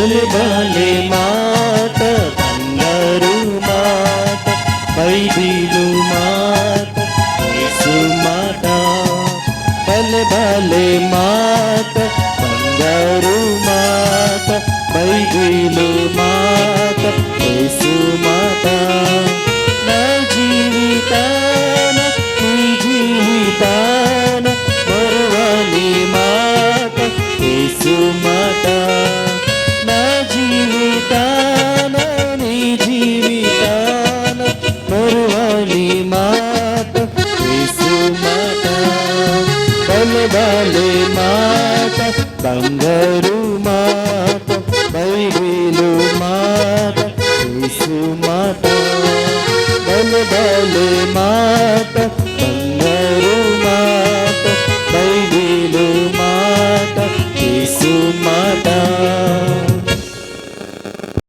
భలే భలే మాట బంగారు మాట బైబిలు మాట యేసు మాట భలే భలే మాట బంగారు మాట బైబిలు మాట యేసు మాట నా జీవితాన నీ జీవితాన మరువని మాట యేసు మాట నా జీవితాన నీ జీవితాన మరువని మాట యేసు మాట భలే భలే మాట బంగారు మాట బైబిలు మాట యేసు మాట భలే భలే